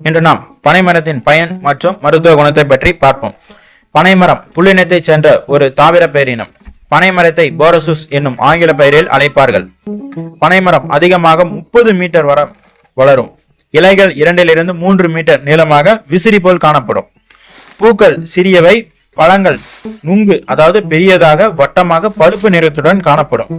இன்று நாம் பனைமரத்தின் பயன் மற்றும் மருத்துவ குணத்தை பற்றி பார்ப்போம். பனைமரம் புல்லினத்தைச் சேர்ந்த ஒரு தாவர பேரினம். பனைமரத்தை போரசுஸ் என்னும் ஆங்கில பெயரில் அழைப்பார்கள். பனைமரம் அதிகமாக 30 மீட்டர் வளரும். இலைகள் 2 to 3 மீட்டர் நீளமாக விசிறி போல் காணப்படும். பூக்கள் சிறியவை, பழங்கள் நுங்கு அதாவது பெரியதாக வட்டமாக பழுப்பு நிறத்துடன் காணப்படும்.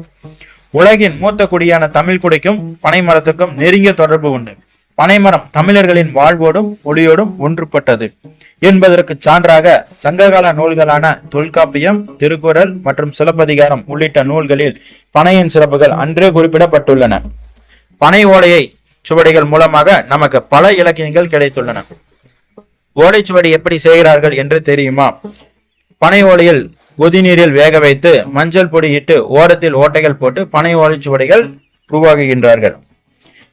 உலகின் மூத்த குடியான தமிழ் குடிக்கும் பனைமரத்துக்கும் நெருங்கிய தொடர்பு உண்டு. பனைமரம் தமிழர்களின் வாழ்வோடும் ஒளியோடும் ஒன்றுபட்டது என்பதற்கு சான்றாக சங்ககால நூல்களான தொல்காப்பியம், திருக்குறள் மற்றும் சிலப்பதிகாரம் உள்ளிட்ட நூல்களில் பனையின் சிறப்புகள் அன்றே குறிப்பிடப்பட்டுள்ளன. பனை ஓலையை சுவடிகள் மூலமாக நமக்கு பல இலக்கியங்கள் கிடைத்துள்ளன. ஓலைச்சுவடி எப்படி செய்கிறார்கள் என்று தெரியுமா? பனை ஓலையில் கொதிநீரில் வேக வைத்து மஞ்சள் பொடி இட்டு ஓரத்தில் ஓட்டைகள் போட்டு பனை ஓலைச்சுவடிகள் உருவாகுகின்றார்கள்.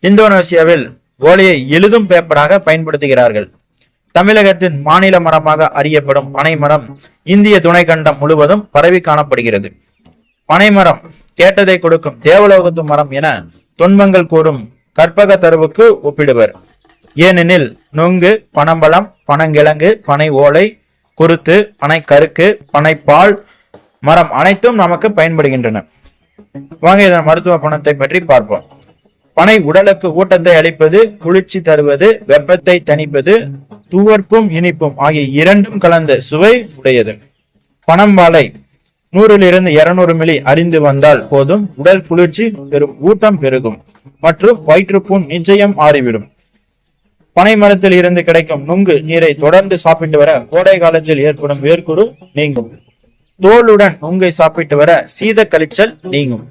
இந்தோனேசியாவில் ஓலையை எழுதும் பேப்பராக பயன்படுத்துகிறார்கள். தமிழகத்தின் மாநில மரமாக அறியப்படும் பனைமரம் இந்திய துணைக்கண்டம் முழுவதும் பரவி காணப்படுகிறது. பனைமரம் கேட்டதை கொடுக்கும் தேவலோகத்து மரம் என தொன்மங்கள் கூறும் கற்பக தருவுக்கு ஒப்பிடுவர். ஏனெனில் நுங்கு, பனம்பழம், பனங்கிழங்கு, பனை ஓலை, குருத்து, பனை கருக்கு, பனைப்பால் மரம் அனைத்தும் நமக்கு பயன்படுகின்றன. வாங்க இதன் மருத்துவ குணத்தை பற்றி பார்ப்போம். பனை உடலுக்கு ஊட்டத்தை அளிப்பது, குளிர்ச்சி தருவது, வெப்பத்தை தணிப்பது, துவர்ப்பும் இனிப்பும் ஆகிய இரண்டும் கலந்த சுவை உடையது. பனம்பாலை 100 to 200 மில்லி அறிந்து வந்தால் போதும். உடல் குளிர்ச்சி பெரும், ஊட்டம் பெருகும் மற்றும் வயிற்றுப்புண் நிச்சயம் ஆறிவிடும். பனை மரத்தில் இருந்து கிடைக்கும் நுங்கு நீரை தொடர்ந்து சாப்பிட்டு வர கோடை காலத்தில் ஏற்படும் வேர்க்குரு நீங்கும். தோலுடன் நுங்கை சாப்பிட்டு வர சீத கழிச்சல் நீங்கும்.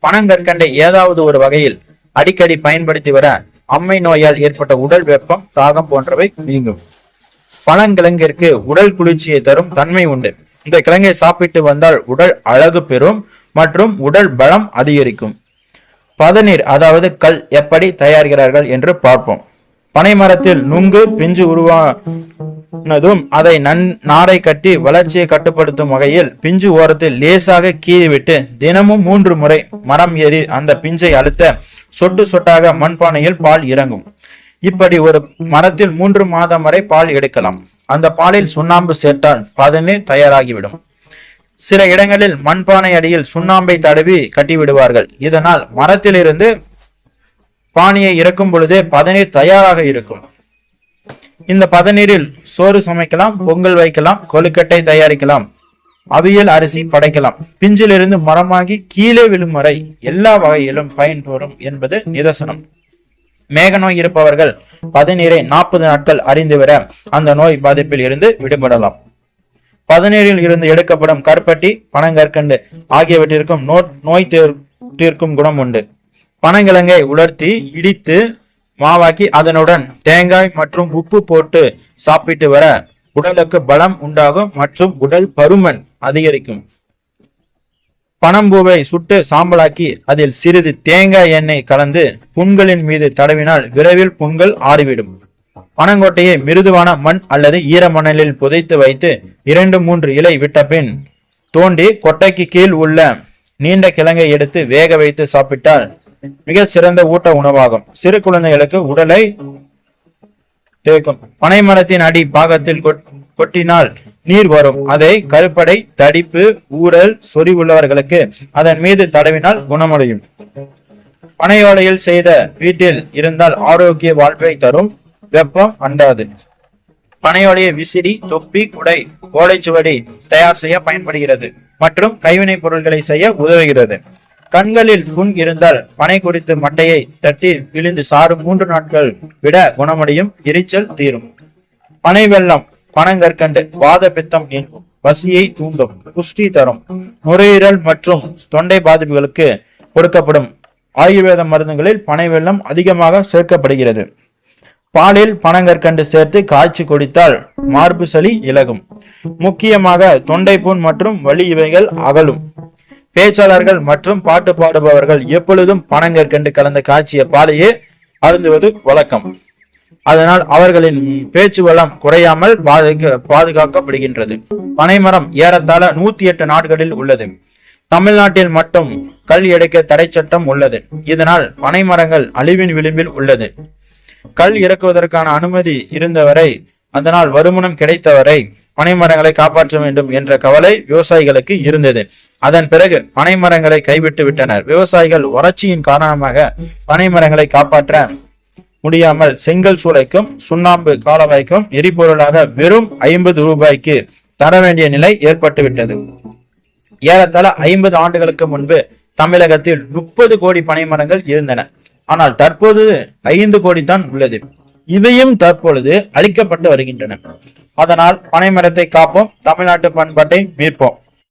பனங்கற்கண்டை ஏதாவது ஒரு வகையில் அடிக்கடி பயன்படுத்தி வர அம்மை நோயால் ஏற்பட்ட உடல் வெப்பம், தாகம் போன்றவை நீங்கும். பனங்கிழங்கிற்கு உடல் குளிர்ச்சியை தரும் தன்மை உண்டு. இந்த கிழங்கை சாப்பிட்டு வந்தால் உடல் அழகு பெறும் மற்றும் உடல் பலம் அதிகரிக்கும். பதநீர் அதாவது கல் எப்படி தயாரிக்கிறார்கள் என்று பார்ப்போம். பனை மரத்தில் நுங்கு பிஞ்சு உருவானதும் அதை நாரை கட்டி வளர்ச்சியை கட்டுப்படுத்தும் வகையில் பிஞ்சு ஓரத்தில் லேசாக கீறிவிட்டு தினமும் 3 முறை மரம் ஏறி அந்த பிஞ்சை அழுத்த சொட்டு சொட்டாக மண்பானையில் பால் இறங்கும். இப்படி ஒரு மரத்தில் 3 மாதம் வரை பால் எடுக்கலாம். அந்த பாலில் சுண்ணாம்பு சேர்த்தால் பதநீர் தயாராகிவிடும். சில இடங்களில் மண்பானை அடியில் சுண்ணாம்பை தடவி கட்டிவிடுவார்கள். இதனால் மரத்திலிருந்து பானையை இறக்கும் பொழுதே பதநீர் தயாராக இருக்கும். இந்த பதநீரில் சோறு சமைக்கலாம், பொங்கல் வைக்கலாம், கொழுக்கட்டை தயாரிக்கலாம், அவியல் அரிசி படைக்கலாம். பிஞ்சிலிருந்து மரமாகி கீழே விழும் வரை எல்லா வகையிலும் பயன்பெறும் என்பது நிதர்சனம். மேக நோய் இருப்பவர்கள் பதநீரை 40 நாட்கள் அறிந்து வர அந்த நோய் பாதிப்பில் இருந்து விடுபடலாம். பதநீரில் இருந்து எடுக்கப்படும் கருப்பட்டி, பனங்கற்கண்டு ஆகியவற்றிற்கும் நோய் தீர்க்கும் குணம் உண்டு. பனங்கிழங்கை உலர்த்தி இடித்து மாவாக்கி அதனுடன் தேங்காய் மற்றும் உப்பு போட்டு சாப்பிட்டு வர உடலுக்கு பலம் உண்டாகும் மற்றும் உடல் பருமன் அதிகரிக்கும். பனம்பூவை சுட்டு சாம்பலாக்கி அதில் சிறிது தேங்காய் எண்ணெய் கலந்து புண்களின் மீது தடவினால் விரைவில் புண்கள் ஆறிவிடும். பனங்கொட்டையை மிருதுவான மண் அல்லது ஈர மணலில் புதைத்து வைத்து 2-3 இலை விட்ட பின் தோண்டி கொட்டைக்கு கீழ் உள்ள நீண்ட கிழங்கை எடுத்து வேக வைத்து சாப்பிட்டால் மிக சிறந்த ஊட்ட உணவாகும். சிறு குழந்தைகளுக்கு உடலை தேக்கும். பனை மரத்தின் அடி பாகத்தில் கொட்டினால் நீர் வரும். அதை கருப்படை, தடிப்பு, ஊரல், சொறி உள்ளவர்களுக்கு அதன் மீது தடவினால் குணமடையும். பனையோலையில் செய்த வீட்டில் இருந்தால் ஆரோக்கிய வாழ்வை தரும். வெப்பம் அண்டாது. பனையோலையை விசிறி, தொப்பி, குடை, ஓலைச்சுவடி தயார் செய்ய பயன்படுகிறது மற்றும் கைவினை பொருட்களை செய்ய உதவுகிறது. கண்களில் புண் இருந்தால் பனை குறித்து மட்டையை தட்டி விழுந்து சாறு 3 நாட்கள் விட குணமடையும். எரிச்சல் தீரும். பனை வெல்லம், பனங்கற்கண்டு வாத பித்தம் நீங்கும், பசியை தூண்டும், புஷ்டி தரும். நுரையீரல் மற்றும் தொண்டை பாதிப்புகளுக்கு கொடுக்கப்படும் ஆயுர்வேத மருந்துகளில் பனை வெல்லம் அதிகமாக சேர்க்கப்படுகிறது. பாலில் பனங்கற்கண்டு சேர்த்து காய்ச்சி குடித்தால் மார்பு சளி இலகும். முக்கியமாக தொண்டை புண் மற்றும் வலி இவைகள் அகலும். பேச்சாளர்கள் மற்றும் பாட்டு பாடுபவர்கள் எப்பொழுதும் பனங்கற்கண்டு கலந்த காய்ச்சிய பாலையே அருந்துவது வழக்கம். அதனால் அவர்களின் பேச்சு வளம் குறையாமல் பாதுகாக்கப்படுகின்றது. பனைமரம் ஏறத்தாழ 108 நாடுகளில் உள்ளது. தமிழ்நாட்டில் மட்டும் கல் எடுக்க தடை சட்டம் உள்ளது. இதனால் பனை மரங்கள் அழிவின் விளிம்பில் உள்ளது. கல் இறக்குவதற்கான அனுமதி இருந்தவரை, அதனால் வருமானம் கிடைத்தவரை பனைமரங்களை காப்பாற்ற வேண்டும் என்ற கவலை விவசாயிகளுக்கு இருந்தது. அதன் பிறகு பனைமரங்களை கைவிட்டு விட்டனர். விவசாயிகள் வறட்சியின் காரணமாக பனைமரங்களை காப்பாற்ற முடியாமல் செங்கல் சூளைக்கும் சுண்ணாம்பு காலவாய்க்கும் எரிபொருளாக வெறும் 50 ரூபாய்க்கு தர வேண்டிய நிலை ஏற்பட்டுவிட்டது. ஏறத்தாழ 50 ஆண்டுகளுக்கு முன்பு தமிழகத்தில் 30 கோடி பனைமரங்கள் இருந்தன. ஆனால் தற்போது 5 கோடி தான் உள்ளது. இவையும் தற்பொழுது அழிக்கப்பட்டு வருகின்றன. அதனால் பனைமரத்தை காப்போம், தமிழ்நாட்டு பண்பாட்டை மீட்போம்.